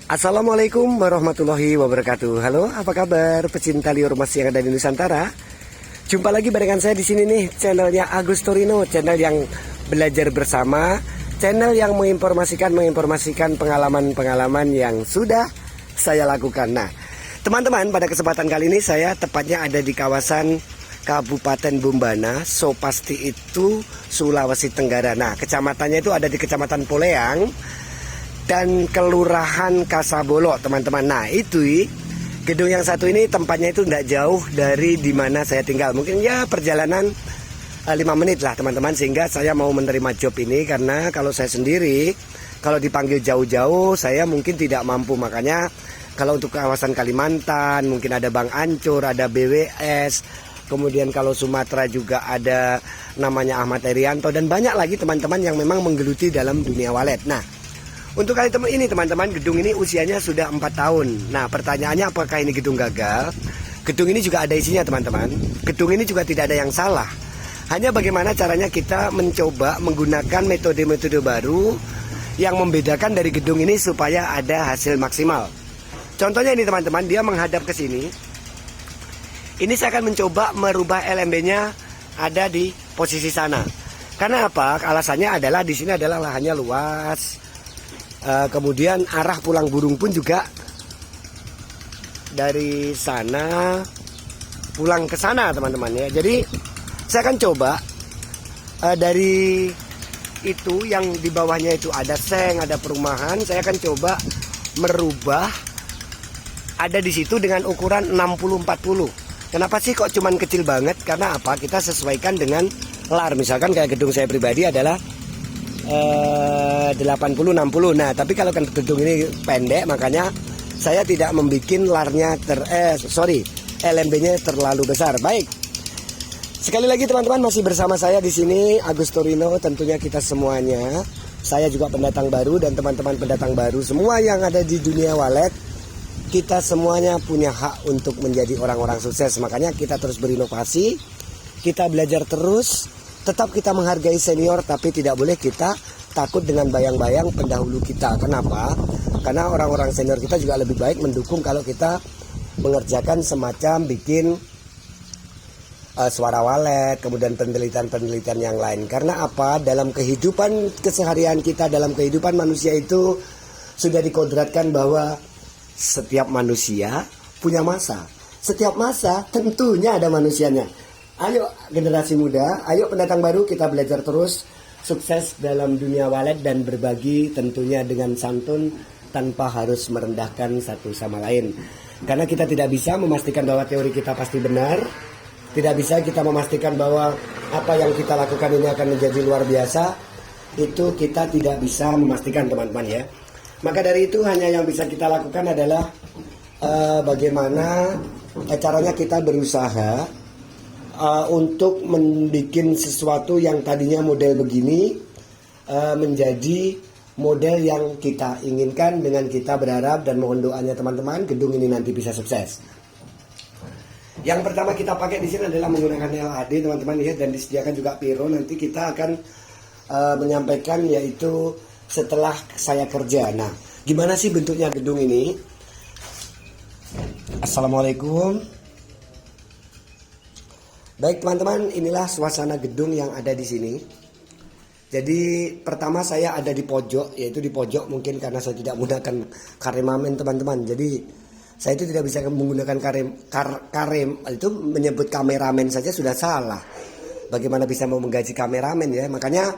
Assalamualaikum warahmatullahi wabarakatuh. Halo, apa kabar pecinta liar emas yang ada di Nusantara? Jumpa lagi barengan saya di sini nih, channelnya Agus Torino, channel yang belajar bersama, channel yang menginformasikan pengalaman-pengalaman yang sudah saya lakukan. Nah, teman-teman, pada kesempatan kali ini saya tepatnya ada di kawasan Kabupaten Bombana, Sopasti itu Sulawesi Tenggara. Nah, kecamatannya itu ada di Kecamatan Poleang dan Kelurahan Kasabolo, teman-teman. Nah, itu gedung yang satu ini tempatnya itu tidak jauh dari dimana saya tinggal. Mungkin ya perjalanan 5 menit lah, teman-teman. Sehingga saya mau menerima job ini karena kalau saya sendiri, kalau dipanggil jauh-jauh saya mungkin tidak mampu. Makanya kalau untuk kawasan Kalimantan mungkin ada Bang Ancur, ada BWS. Kemudian kalau Sumatera juga ada namanya Ahmad Herianto dan banyak lagi teman-teman yang memang menggeluti dalam dunia walet. Nah, untuk kali ini teman-teman, gedung ini usianya sudah 4 tahun. Nah, pertanyaannya apakah ini gedung gagal? Gedung ini juga ada isinya, teman-teman. Gedung ini juga tidak ada yang salah. Hanya bagaimana caranya kita mencoba menggunakan metode-metode baru yang membedakan dari gedung ini supaya ada hasil maksimal. Contohnya ini, teman-teman, dia menghadap ke sini. Ini saya akan mencoba merubah LMB-nya ada di posisi sana. Karena apa? Alasannya adalah di sini adalah lahannya luas. Kemudian arah pulang burung pun juga dari sana pulang ke sana, teman-teman ya. Jadi saya akan coba dari itu yang di bawahnya itu ada seng, ada perumahan. Saya akan coba merubah ada di situ dengan ukuran 60-40. Kenapa sih kok cuman kecil banget? Karena apa? Kita sesuaikan dengan lar. Misalkan kayak gedung saya pribadi adalah 80-60. Nah, tapi kalau kan gedung ini pendek, makanya saya tidak membuat larnya LMB-nya terlalu besar. Baik. Sekali lagi teman-teman, masih bersama saya di sini Agus Torino. Tentunya kita semuanya, saya juga pendatang baru dan teman-teman pendatang baru semua yang ada di dunia walet, kita semuanya punya hak untuk menjadi orang-orang sukses. Makanya kita terus berinovasi, kita belajar terus. Tetap kita menghargai senior, tapi tidak boleh kita takut dengan bayang-bayang pendahulu kita. Kenapa? Karena orang-orang senior kita juga lebih baik mendukung kalau kita mengerjakan semacam bikin suara walet, kemudian penelitian-penelitian yang lain. Karena apa? Dalam kehidupan keseharian kita, dalam kehidupan manusia itu sudah dikodratkan bahwa setiap manusia punya masa. Setiap masa tentunya ada manusianya. Ayo generasi muda, ayo pendatang baru, kita belajar terus sukses dalam dunia walet dan berbagi tentunya dengan santun tanpa harus merendahkan satu sama lain. Karena kita tidak bisa memastikan bahwa teori kita pasti benar. Tidak bisa kita memastikan bahwa apa yang kita lakukan ini akan menjadi luar biasa. Itu kita tidak bisa memastikan, teman-teman ya. Maka dari itu hanya yang bisa kita lakukan adalah bagaimana caranya kita berusaha untuk membuat sesuatu yang tadinya model begini menjadi model yang kita inginkan, dengan kita berharap dan mohon doanya teman-teman gedung ini nanti bisa sukses. Yang pertama kita pakai di sini adalah menggunakan LAD, teman-teman ya, dan disediakan juga Piro. Nanti kita akan menyampaikan yaitu setelah saya kerja. Nah, gimana sih bentuknya gedung ini? Assalamualaikum. Baik teman-teman, inilah suasana gedung yang ada di sini. Jadi pertama saya ada di pojok, yaitu di pojok mungkin karena saya tidak menggunakan karemamen, teman-teman. Jadi saya itu tidak bisa menggunakan karem, itu menyebut kameramen saja sudah salah. Bagaimana bisa mau menggaji kameramen ya? Makanya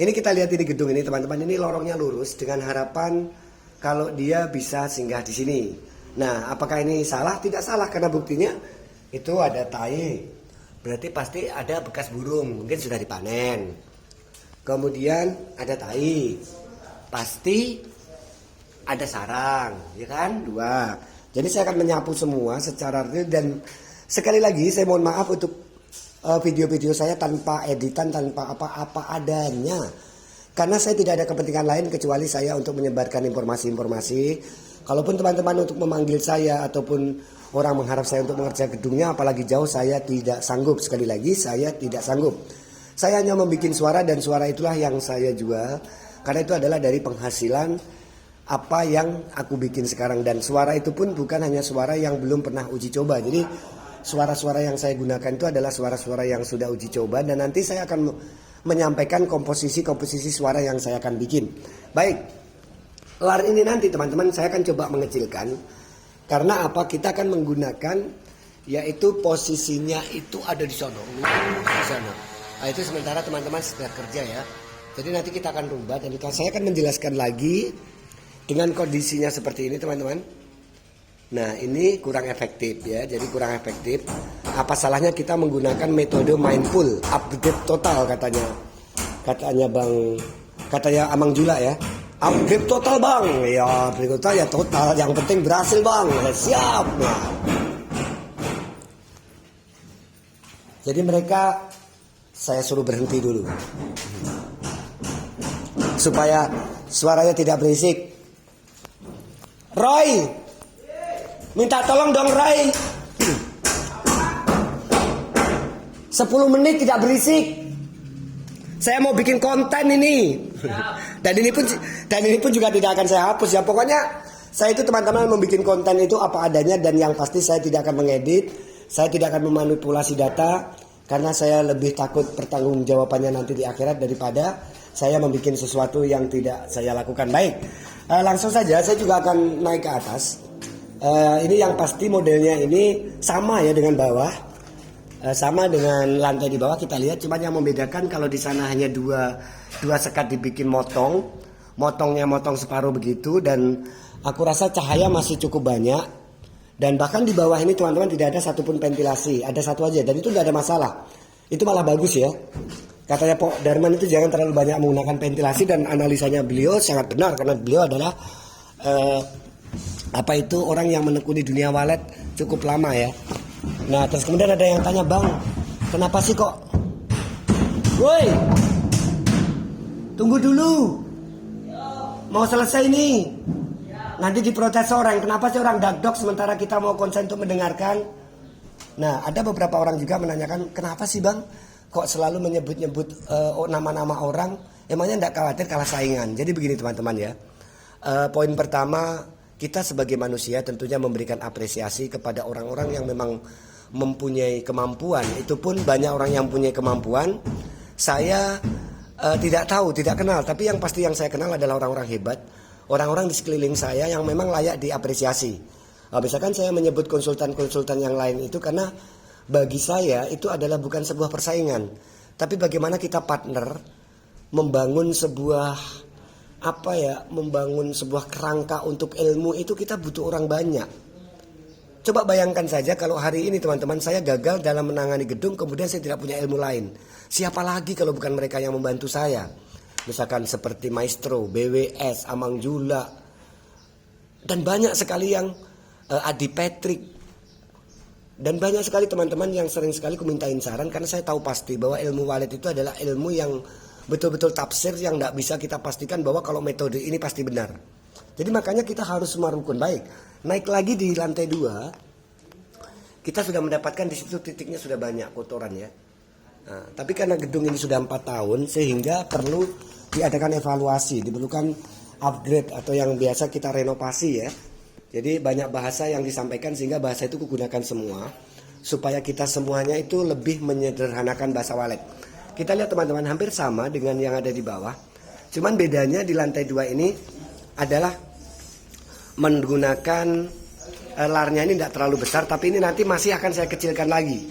ini kita lihat ini gedung ini, teman-teman. Ini lorongnya lurus dengan harapan kalau dia bisa singgah di sini. Nah, apakah ini salah? Tidak salah, karena buktinya itu ada tai. Berarti pasti ada bekas burung, mungkin sudah dipanen. Kemudian ada tai, pasti ada sarang, ya kan? 2. Jadi saya akan menyapu semua secara real. Dan sekali lagi saya mohon maaf untuk video-video saya tanpa editan, tanpa apa-apa adanya. Karena saya tidak ada kepentingan lain kecuali saya untuk menyebarkan informasi-informasi. Kalaupun teman-teman untuk memanggil saya ataupun orang mengharap saya untuk mengerjakan gedungnya, apalagi jauh, saya tidak sanggup. Sekali lagi saya tidak sanggup. Saya hanya membuat suara dan suara itulah yang saya jual. Karena itu adalah dari penghasilan apa yang aku bikin sekarang. Dan suara itu pun bukan hanya suara yang belum pernah uji coba. Jadi suara-suara yang saya gunakan itu adalah suara-suara yang sudah uji coba, dan nanti saya akan menyampaikan komposisi suara yang saya akan bikin. Baik, lar ini nanti teman-teman saya akan coba mengecilkan. Karena apa? Kita akan menggunakan, yaitu posisinya itu ada di sana. Di sana. Nah, itu sementara teman-teman sedang kerja ya. Jadi nanti kita akan rubah, dan saya akan menjelaskan lagi dengan kondisinya seperti ini teman-teman. Nah ini kurang efektif ya, jadi kurang efektif. Apa salahnya kita menggunakan metode mindful, upgrade total katanya Amang Jula ya. Upgrade total bang, ya upgrade total ya total, yang penting berhasil bang, siap. Nah. Jadi mereka saya suruh berhenti dulu supaya suaranya tidak berisik. Roy, minta tolong dong Roy. 10 menit tidak berisik. Saya mau bikin konten ini. Dan ini pun juga tidak akan saya hapus ya. Pokoknya saya itu teman-teman membuat konten itu apa adanya, dan yang pasti saya tidak akan mengedit, saya tidak akan memanipulasi data, karena saya lebih takut pertanggungjawabannya nanti di akhirat daripada saya membuat sesuatu yang tidak saya lakukan. Baik, langsung saja saya juga akan naik ke atas. Ini yang pasti modelnya ini sama ya dengan bawah, sama dengan lantai di bawah. Kita lihat, cuma yang membedakan kalau di sana hanya dua sekat dibikin motongnya motong separuh begitu, dan aku rasa cahaya masih cukup banyak. Dan bahkan di bawah ini teman-teman tidak ada satupun ventilasi, ada satu aja, dan itu tidak ada masalah. Itu malah bagus ya. Katanya Pak Darman itu jangan terlalu banyak menggunakan ventilasi, dan analisanya beliau sangat benar karena beliau adalah orang yang menekuni dunia walet cukup lama ya. Nah terus kemudian ada yang tanya, bang kenapa sih kok, woi tunggu dulu, mau selesai nih, nanti diprotes orang, kenapa sih orang dagdog sementara kita mau konsen untuk mendengarkan. Nah ada beberapa orang juga menanyakan, kenapa sih bang kok selalu menyebut-nyebut nama-nama orang, emangnya tidak khawatir kalah saingan. Jadi begini teman-teman ya, poin pertama, kita sebagai manusia tentunya memberikan apresiasi kepada orang-orang yang memang mempunyai kemampuan. Itu pun banyak orang yang mempunyai kemampuan. Saya tidak tahu, tidak kenal, tapi yang pasti yang saya kenal adalah orang-orang hebat, orang-orang di sekeliling saya yang memang layak diapresiasi. Misalkan saya menyebut konsultan-konsultan yang lain itu karena bagi saya itu adalah bukan sebuah persaingan, tapi bagaimana kita partner membangun sebuah kerangka untuk ilmu itu. Kita butuh orang banyak. Coba bayangkan saja kalau hari ini teman-teman saya gagal dalam menangani gedung, kemudian saya tidak punya ilmu lain. Siapa lagi kalau bukan mereka yang membantu saya? Misalkan seperti Maestro, BWS, Amang Jula, dan banyak sekali yang Adi Patrick, dan banyak sekali teman-teman yang sering sekali ku mintain saran, karena saya tahu pasti bahwa ilmu walet itu adalah ilmu yang betul-betul tafsir yang tidak bisa kita pastikan bahwa kalau metode ini pasti benar. Jadi makanya kita harus semua rukun. Baik, naik lagi di lantai 2, kita sudah mendapatkan di situ titiknya sudah banyak kotoran ya. Nah, tapi karena gedung ini sudah 4 tahun sehingga perlu diadakan evaluasi, diperlukan upgrade atau yang biasa kita renovasi ya. Jadi banyak bahasa yang disampaikan sehingga bahasa itu kugunakan semua supaya kita semuanya itu lebih menyederhanakan bahasa walet. Kita lihat teman-teman, hampir sama dengan yang ada di bawah. Cuman bedanya di lantai 2 ini adalah menggunakan larnya ini tidak terlalu besar, tapi ini nanti masih akan saya kecilkan lagi.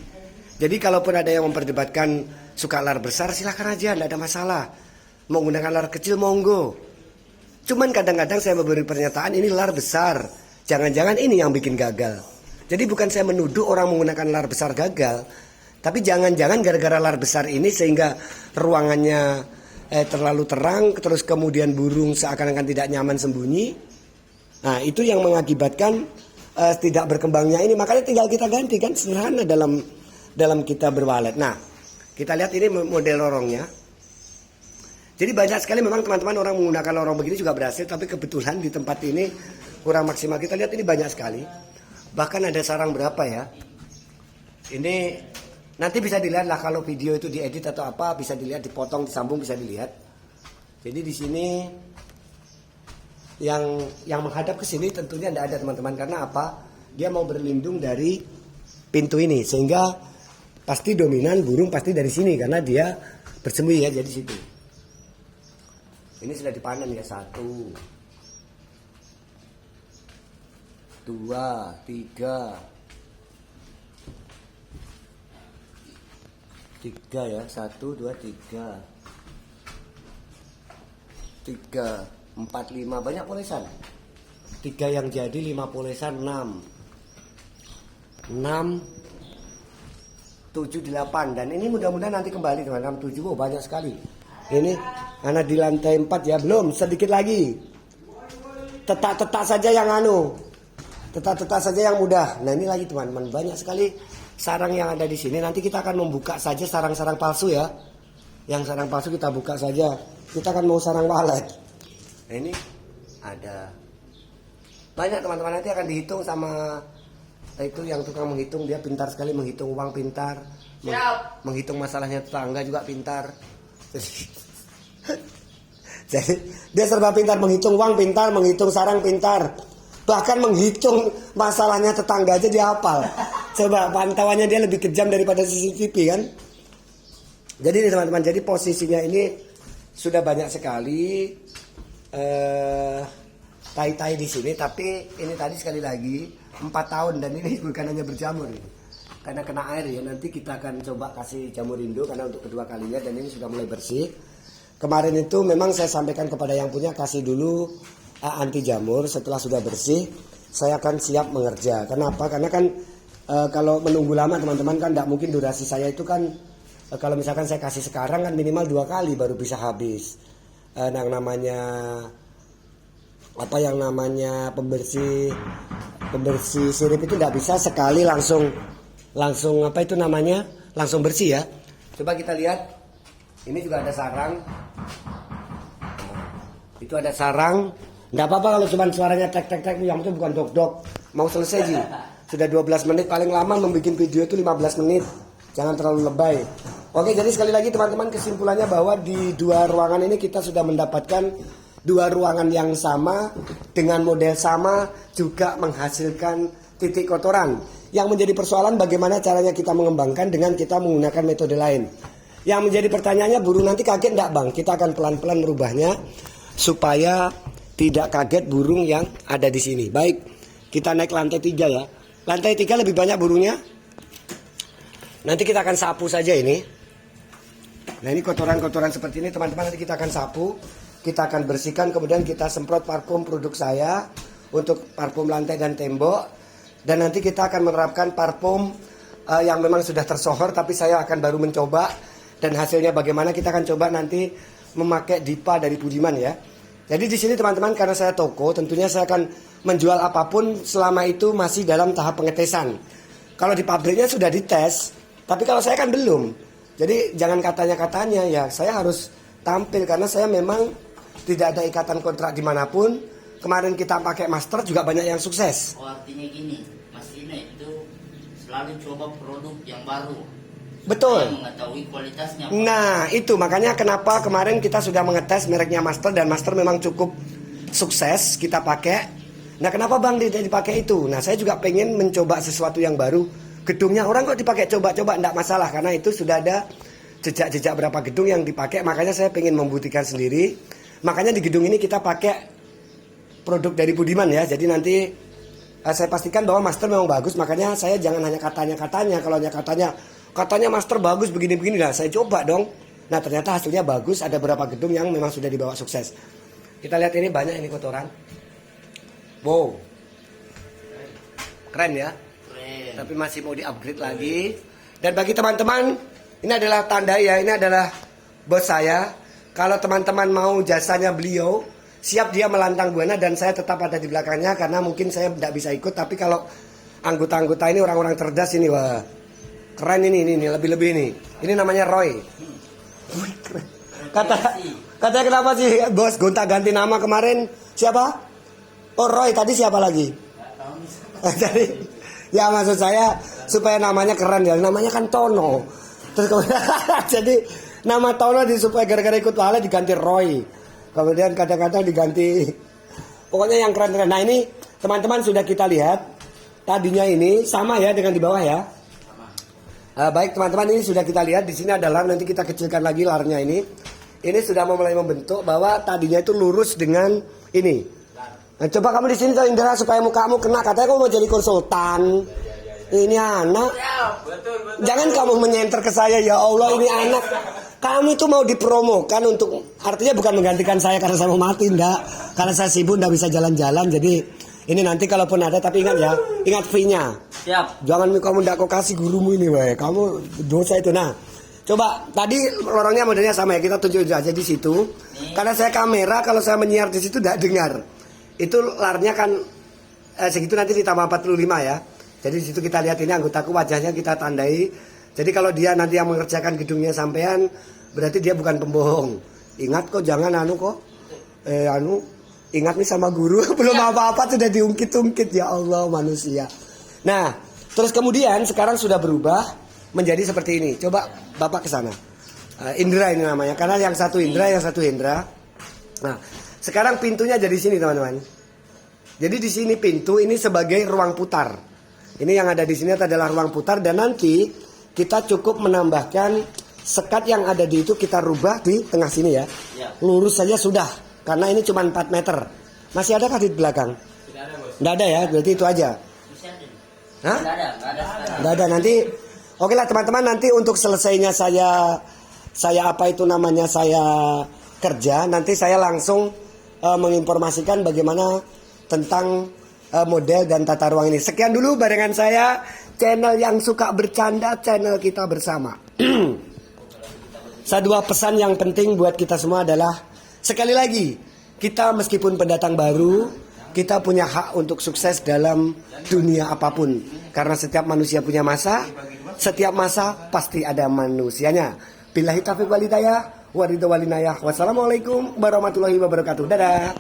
Jadi kalaupun ada yang memperdebatkan suka lar besar, silahkan aja, tidak ada masalah. Mau menggunakan lar kecil, monggo. Cuman kadang-kadang saya memberi pernyataan ini lar besar, jangan-jangan ini yang bikin gagal. Jadi bukan saya menuduh orang menggunakan lar besar gagal, tapi jangan-jangan gara-gara lar besar ini sehingga ruangannya terlalu terang, terus kemudian burung seakan-akan tidak nyaman sembunyi. Nah itu yang mengakibatkan tidak berkembangnya ini. Makanya tinggal kita ganti, kan sederhana dalam kita berwalet. Nah kita lihat ini model lorongnya. Jadi banyak sekali memang teman-teman orang menggunakan lorong begini juga berhasil, tapi kebetulan di tempat ini kurang maksimal. Kita lihat ini banyak sekali. Bahkan ada sarang berapa ya. Ini nanti bisa dilihat lah kalau video itu diedit atau apa, bisa dilihat, dipotong, disambung, bisa dilihat. Jadi di sini yang menghadap ke sini tentunya tidak ada teman-teman, karena apa? Dia mau berlindung dari pintu ini, sehingga pasti dominan burung pasti dari sini karena dia bersembunyi ya, jadi situ. Ini sudah dipanen ya, 1, 2, 3. 3 ya, 1, 2, 3, 4, 5, banyak polesan. 3 yang jadi, 5 polesan, 6, 7, 8. Dan ini mudah-mudahan nanti kembali dengan 6, 7, banyak sekali. Ini anak di lantai 4 ya, belum, sedikit lagi. Tetak-tetak saja yang tetak-tetak saja yang mudah. Nah ini lagi teman-teman, banyak sekali sarang yang ada di sini. Nanti kita akan membuka saja sarang-sarang palsu ya. Yang sarang palsu kita buka saja. Kita akan mau sarang walet. Nah, ini ada banyak teman-teman, nanti akan dihitung sama itu yang tukang menghitung. Dia pintar sekali menghitung uang, pintar. Menghitung masalahnya tetangga juga pintar. Jadi dia serba pintar, menghitung uang pintar, menghitung sarang pintar. Bahkan menghitung masalahnya tetangga aja dia hafal. Coba pantauannya dia lebih kejam daripada CCTV kan. Jadi ini teman-teman, jadi posisinya ini sudah banyak sekali tai-tai di sini. Tapi ini tadi sekali lagi 4 tahun dan ini bukan hanya berjamur ini. Karena kena air ya, nanti kita akan coba kasih jamur Indo karena untuk kedua kalinya, dan ini sudah mulai bersih. Kemarin itu memang saya sampaikan kepada yang punya, kasih dulu anti jamur. Setelah sudah bersih saya akan siap mengerja. Kenapa? Karena kan kalau menunggu lama teman-teman kan tidak mungkin, durasi saya itu kan kalau misalkan saya kasih sekarang kan minimal 2 kali baru bisa habis. Yang namanya pembersih sirip itu tidak bisa sekali langsung langsung bersih ya. Coba kita lihat, ini juga ada sarang. Itu ada sarang. Nggak apa-apa kalau cuma suaranya tek-tek-tek, yang itu bukan dok-dok. Mau selesai Ji. Sudah 12 menit, paling lama membuat video itu 15 menit. Jangan terlalu lebay. Oke, jadi sekali lagi teman-teman, kesimpulannya bahwa di 2 ruangan ini kita sudah mendapatkan 2 ruangan yang sama dengan model sama, juga menghasilkan titik kotoran. Yang menjadi persoalan bagaimana caranya kita mengembangkan dengan kita menggunakan metode lain. Yang menjadi pertanyaannya, burung nanti kaget enggak Bang? Kita akan pelan-pelan merubahnya supaya tidak kaget burung yang ada di sini. Baik, kita naik lantai 3 ya. Lantai 3 lebih banyak burungnya. Nanti kita akan sapu saja ini. Nah ini kotoran-kotoran seperti ini teman-teman, nanti kita akan sapu. Kita akan bersihkan, kemudian kita semprot parfum produk saya untuk parfum lantai dan tembok. Dan nanti kita akan menerapkan parfum yang memang sudah tersohor, tapi saya akan baru mencoba. Dan hasilnya bagaimana kita akan coba nanti memakai Dipa dari Budiman ya. Jadi di sini teman-teman, karena saya toko, tentunya saya akan menjual apapun selama itu masih dalam tahap pengetesan. Kalau di pabriknya sudah dites, tapi kalau saya kan belum. Jadi jangan katanya ya, saya harus tampil karena saya memang tidak ada ikatan kontrak dimanapun. Kemarin kita pakai master juga banyak yang sukses. Oh, artinya gini, Mas Ine itu selalu coba produk yang baru. Betul. Yang mengetahui kualitasnya. Nah itu makanya kenapa kemarin kita sudah mengetes mereknya master, dan master memang cukup sukses kita pakai. Nah kenapa Bang tidak dipakai itu? Nah saya juga pengen mencoba sesuatu yang baru. Gedungnya orang kok dipakai coba-coba, enggak masalah karena itu sudah ada jejak-jejak berapa gedung yang dipakai. Makanya saya pengen membuktikan sendiri. Makanya di gedung ini kita pakai produk dari Budiman ya. Jadi nanti saya pastikan bahwa master memang bagus. Makanya saya jangan hanya katanya. Kalau hanya katanya master bagus begini-begini lah, saya coba dong. Nah ternyata hasilnya bagus. Ada beberapa gedung yang memang sudah dibawa sukses. Kita lihat ini, banyak ini kotoran. Wow, keren ya. Keren. Tapi masih mau di-upgrade lagi. Dan bagi teman-teman, ini adalah tanda ya. Ini adalah bos saya. Kalau teman-teman mau jasanya beliau, siap dia melantang buana dan saya tetap ada di belakangnya karena mungkin saya tidak bisa ikut. Tapi kalau anggota-anggota ini orang-orang cerdas ini, wah keren ini lebih-lebih ini. Ini namanya Roy. Katanya kenapa sih bos gonta-ganti nama kemarin? Siapa? Oh Roy, tadi siapa lagi? Jadi ya maksud saya supaya namanya keren ya. Namanya kan Tono. Terus jadi nama Tono supaya gara-gara ikut walet diganti Roy. Kemudian kadang-kadang diganti Pokoknya yang keren-keren. Nah ini teman-teman sudah kita lihat. Tadinya ini sama ya dengan di bawah ya. Baik teman-teman, ini sudah kita lihat. Di sini adalah nanti kita kecilkan lagi larnya ini. Ini sudah mulai membentuk bahwa tadinya itu lurus dengan ini. Nah, coba kamu di sini Indra supaya mukamu kena. Katanya kamu mau jadi konsultan. Ini anak. Jangan kamu menyenter ke saya, ya Allah ini anak. Kami itu mau dipromokan untuk, artinya bukan menggantikan saya karena saya mau mati, enggak. Karena saya sibuk, enggak bisa jalan-jalan. Jadi ini nanti kalaupun ada, tapi ingat ya, ingat fee-nya. Siap. Jangan kamu enggak kau kasih gurumu ini, weh. Kamu dosa itu. Nah, coba tadi lorongnya modelnya sama ya, kita tunjuk aja di situ. Karena saya kamera, kalau saya menyiar di situ enggak dengar. Itu larnya kan segitu, nanti ditambah 45 ya. Jadi di situ kita lihat ini anggotaku, wajahnya kita tandai. Jadi kalau dia nanti yang mengerjakan gedungnya sampean, berarti dia bukan pembohong. Ingat kok, jangan ingat nih sama guru. Belum apa-apa sudah diungkit-ungkit, ya Allah manusia. Nah, terus kemudian sekarang sudah berubah menjadi seperti ini. Coba Bapak ke sana. Indra ini namanya, karena yang satu Indra, yang satu Hendra. Nah, sekarang pintunya jadi sini teman-teman. Jadi di sini pintu ini sebagai ruang putar. Ini yang ada di sini adalah ruang putar, dan nanti kita cukup menambahkan sekat yang ada di itu, kita rubah di tengah sini ya. Lurus saja sudah, karena ini cuma 4 meter. Masih ada kah di belakang? Tidak ada, Bos. Nggak ada ya, berarti itu aja. Hah? Nggak ada. Nggak ada, nanti. Oke lah teman-teman, nanti untuk selesainya saya apa itu namanya, saya kerja, nanti saya langsung menginformasikan bagaimana tentang model dan tata ruang ini. Sekian dulu barengan saya, channel yang suka bercanda, channel kita bersama. Dua pesan yang penting buat kita semua adalah, sekali lagi, kita meskipun pendatang baru, kita punya hak untuk sukses dalam dunia apapun. Karena setiap manusia punya masa, setiap masa pasti ada manusianya. Billahi taufiq wal hidayah, wassalamualaikum warahmatullahi wabarakatuh. Dadah.